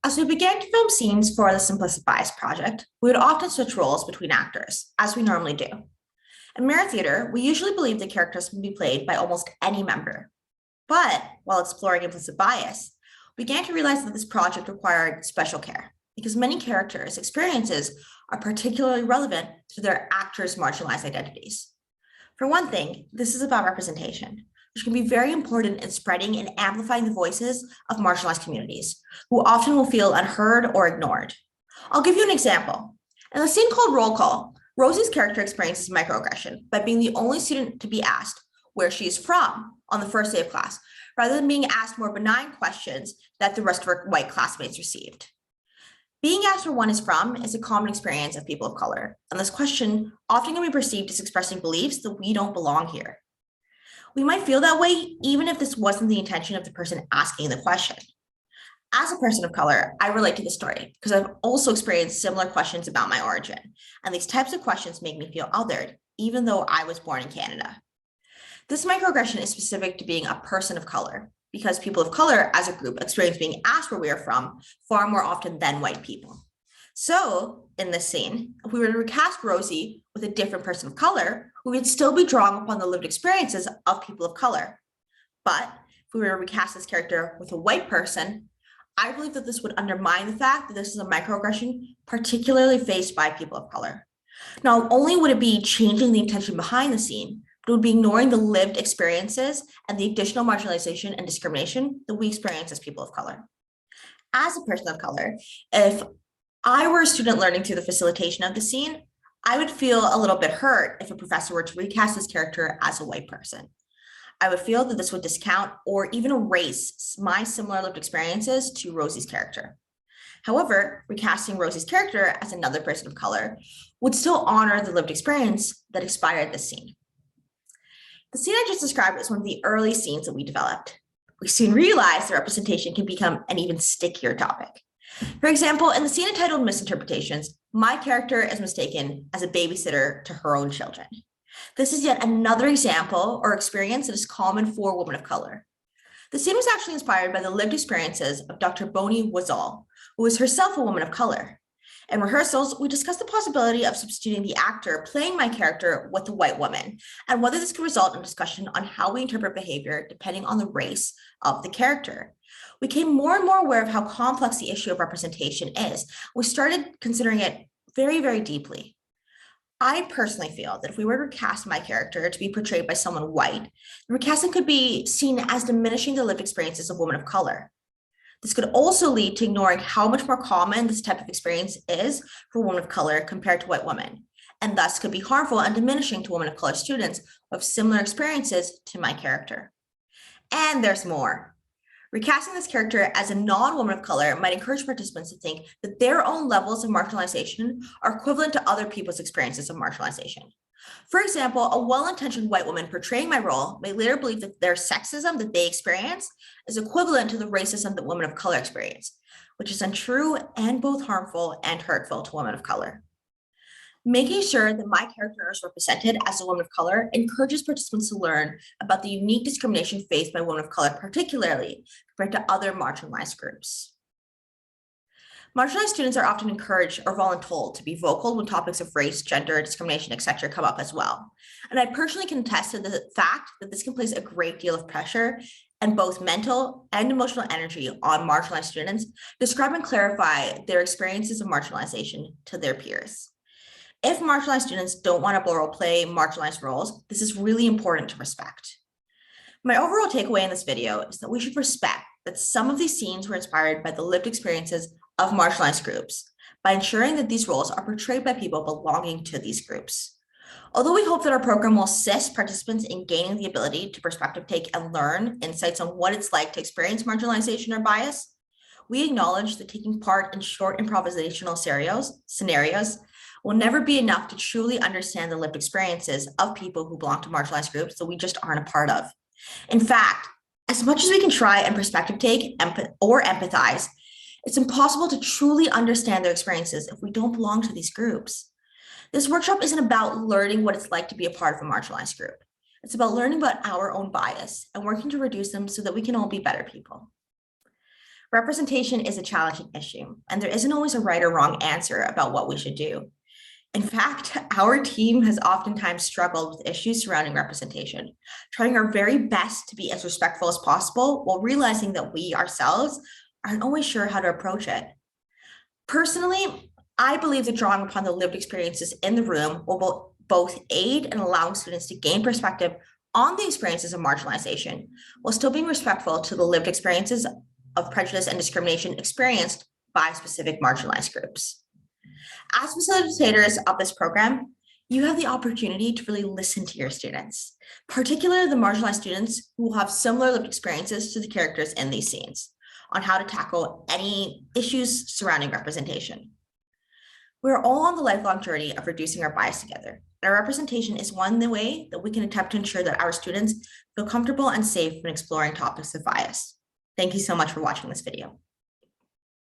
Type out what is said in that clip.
As we began to film scenes for the Implicit Bias project, we would often switch roles between actors, as we normally do. In mirror theater, we usually believe the characters can be played by almost any member. But while exploring implicit bias, we began to realize that this project required special care because many characters' experiences are particularly relevant to their actors' marginalized identities. For one thing, this is about representation, which can be very important in spreading and amplifying the voices of marginalized communities, who often will feel unheard or ignored. I'll give you an example. In the scene called Roll Call, Rosie's character experiences microaggression by being the only student to be asked where she is from on the first day of class, rather than being asked more benign questions that the rest of her white classmates received. Being asked where one is from is a common experience of people of color, and this question often can be perceived as expressing beliefs that we don't belong here. We might feel that way even if this wasn't the intention of the person asking the question. As a person of color, I relate to this story because I've also experienced similar questions about my origin, and these types of questions make me feel othered, even though I was born in Canada. This microaggression is specific to being a person of color, because people of color as a group experience being asked where we are from far more often than white people. So in this scene, if we were to recast Rosie with a different person of color, we would still be drawing upon the lived experiences of people of color. But if we were to recast this character with a white person, I believe that this would undermine the fact that this is a microaggression particularly faced by people of color. Not only would it be changing the intention behind the scene, but it would be ignoring the lived experiences and the additional marginalization and discrimination that we experience as people of color. As a person of color, if I were a student learning through the facilitation of the scene, I would feel a little bit hurt if a professor were to recast this character as a white person. I would feel that this would discount or even erase my similar lived experiences to Rosie's character. However, recasting Rosie's character as another person of color would still honor the lived experience that inspired this scene. The scene I just described is one of the early scenes that we developed. We soon realized that representation can become an even stickier topic. For example, in the scene entitled Misinterpretations, my character is mistaken as a babysitter to her own children. This is yet another example or experience that is common for women of color. The scene was actually inspired by the lived experiences of Dr. Bonnie Wazal, who is herself a woman of color. In rehearsals, we discussed the possibility of substituting the actor playing my character with a white woman, and whether this could result in a discussion on how we interpret behavior depending on the race of the character. We became more and more aware of how complex the issue of representation is. We started considering it very, very deeply. I personally feel that if we were to recast my character to be portrayed by someone white, the recasting could be seen as diminishing the lived experiences of women of color. This could also lead to ignoring how much more common this type of experience is for women of color compared to white women, and thus could be harmful and diminishing to women of color students who have similar experiences to my character. And there's more. Recasting this character as a non-woman of color might encourage participants to think that their own levels of marginalization are equivalent to other people's experiences of marginalization. For example, a well-intentioned white woman portraying my role may later believe that their sexism that they experience is equivalent to the racism that women of color experience, which is untrue and both harmful and hurtful to women of color. Making sure that my character is represented as a woman of color encourages participants to learn about the unique discrimination faced by women of color, particularly compared to other marginalized groups. Marginalized students are often encouraged or voluntold to be vocal when topics of race, gender, discrimination, etc. come up as well. And I personally can attest to the fact that this can place a great deal of pressure and both mental and emotional energy on marginalized students to describe and clarify their experiences of marginalization to their peers. If marginalized students don't want to role play marginalized roles, this is really important to respect. My overall takeaway in this video is that we should respect that some of these scenes were inspired by the lived experiences of marginalized groups by ensuring that these roles are portrayed by people belonging to these groups. Although we hope that our program will assist participants in gaining the ability to perspective take and learn insights on what it's like to experience marginalization or bias, we acknowledge that taking part in short improvisational scenarios will never be enough to truly understand the lived experiences of people who belong to marginalized groups that we just aren't a part of. In fact, as much as we can try and perspective take or empathize, it's impossible to truly understand their experiences if we don't belong to these groups. This workshop isn't about learning what it's like to be a part of a marginalized group. It's about learning about our own bias and working to reduce them so that we can all be better people. Representation is a challenging issue, and there isn't always a right or wrong answer about what we should do. In fact, our team has oftentimes struggled with issues surrounding representation, trying our very best to be as respectful as possible while realizing that we ourselves aren't always sure how to approach it. Personally, I believe that drawing upon the lived experiences in the room will both aid in allowing students to gain perspective on the experiences of marginalization, while still being respectful to the lived experiences of prejudice and discrimination experienced by specific marginalized groups. As facilitators of this program, you have the opportunity to really listen to your students, particularly the marginalized students who will have similar lived experiences to the characters in these scenes, on how to tackle any issues surrounding representation. We're all on the lifelong journey of reducing our bias together. And our representation is one way that we can attempt to ensure that our students feel comfortable and safe when exploring topics of bias. Thank you so much for watching this video.